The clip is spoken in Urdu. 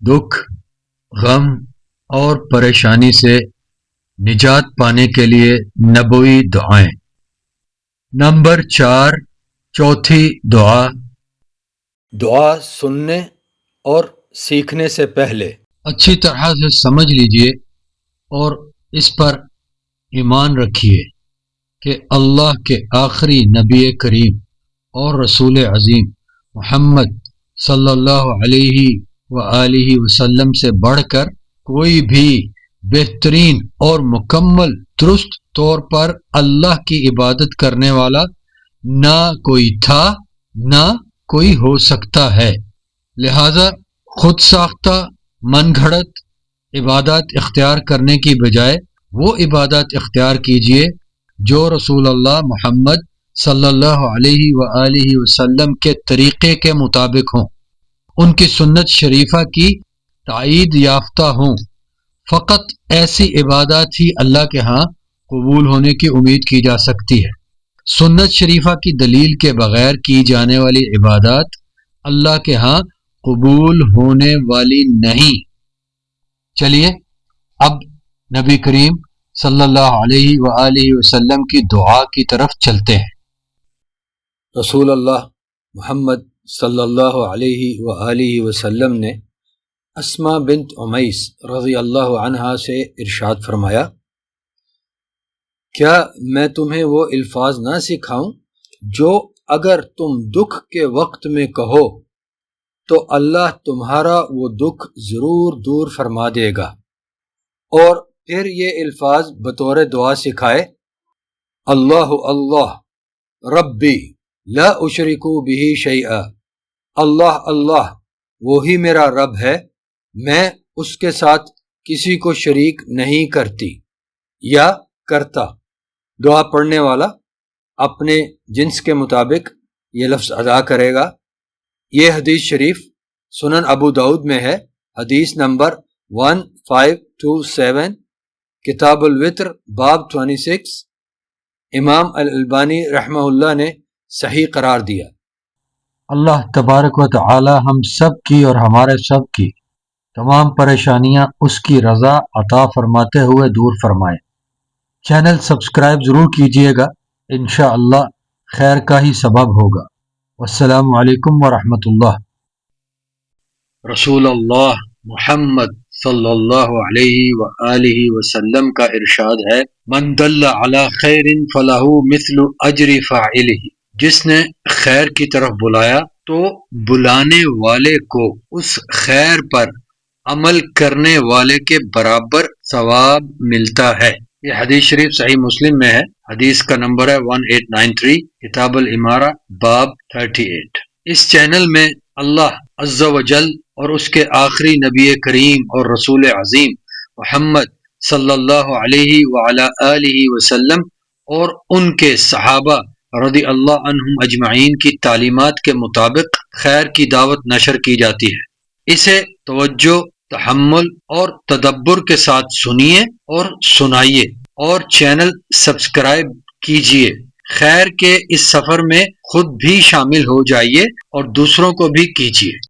دکھ، غم اور پریشانی سے نجات پانے کے لیے نبوی دعائیں۔ نمبر 4، چوتھی دعا۔ دعا سننے اور سیکھنے سے پہلے اچھی طرح سے سمجھ لیجئے اور اس پر ایمان رکھیے کہ اللہ کے آخری نبی کریم اور رسول عظیم محمد صلی اللہ علیہ وآلہ وسلم سے بڑھ کر کوئی بھی بہترین اور مکمل درست طور پر اللہ کی عبادت کرنے والا نہ کوئی تھا نہ کوئی ہو سکتا ہے۔ لہذا خود ساختہ من گھڑت عبادات اختیار کرنے کی بجائے وہ عبادات اختیار کیجیے جو رسول اللہ محمد صلی اللہ علیہ وآلہ وسلم کے طریقے کے مطابق ہوں، ان کی سنت شریفہ کی تائید یافتہ ہوں۔ فقط ایسی عبادات ہی اللہ کے ہاں قبول ہونے کی امید کی جا سکتی ہے۔ سنت شریفہ کی دلیل کے بغیر کی جانے والی عبادات اللہ کے ہاں قبول ہونے والی نہیں۔ چلیے اب نبی کریم صلی اللہ علیہ وآلہ وسلم کی دعا کی طرف چلتے ہیں۔ رسول اللہ محمد صلی اللہ علیہ وآلہ وسلم نے اسماء بنت امیس رضی اللہ عنہا سے ارشاد فرمایا، کیا میں تمہیں وہ الفاظ نہ سکھاؤں جو اگر تم دکھ کے وقت میں کہو تو اللہ تمہارا وہ دکھ ضرور دور فرما دے گا؟ اور پھر یہ الفاظ بطور دعا سکھائے، اللہ اللہ ربی لا اشرک بہ شیئا، اللہ اللہ وہی میرا رب ہے، میں اس کے ساتھ کسی کو شریک نہیں کرتی یا کرتا۔ دعا پڑھنے والا اپنے جنس کے مطابق یہ لفظ ادا کرے گا۔ یہ حدیث شریف سنن ابو داؤد میں ہے، حدیث نمبر 1527، کتاب الوتر باب 26، امام الالبانی رحمہ اللہ نے صحیح قرار دیا۔ اللہ تبارک و تعالی ہم سب کی اور ہمارے سب کی تمام پریشانیاں اس کی رضا عطا فرماتے ہوئے دور فرمائے۔ چینل سبسکرائب ضرور کیجئے گا، انشاءاللہ خیر کا ہی سبب ہوگا۔ والسلام علیکم ورحمۃ اللہ۔ رسول اللہ محمد صلی اللہ علیہ وآلہ وسلم کا ارشاد ہے، من دل علی خیر فلہ مثل اجر فاعلہ، جس نے خیر کی طرف بلایا تو بلانے والے کو اس خیر پر عمل کرنے والے کے برابر ثواب ملتا ہے۔ یہ حدیث شریف صحیح مسلم میں ہے، حدیث کا نمبر ہے 1893، کتاب الامارہ باب 38۔ اس چینل میں اللہ عز و جل اور اس کے آخری نبی کریم اور رسول عظیم محمد صلی اللہ علیہ وعلی آلہ وسلم اور ان کے صحابہ رضی اللہ عنہم اجمعین کی تعلیمات کے مطابق خیر کی دعوت نشر کی جاتی ہے۔ اسے توجہ، تحمل اور تدبر کے ساتھ سنیے اور سنائیے، اور چینل سبسکرائب کیجیے۔ خیر کے اس سفر میں خود بھی شامل ہو جائیے اور دوسروں کو بھی کیجیے۔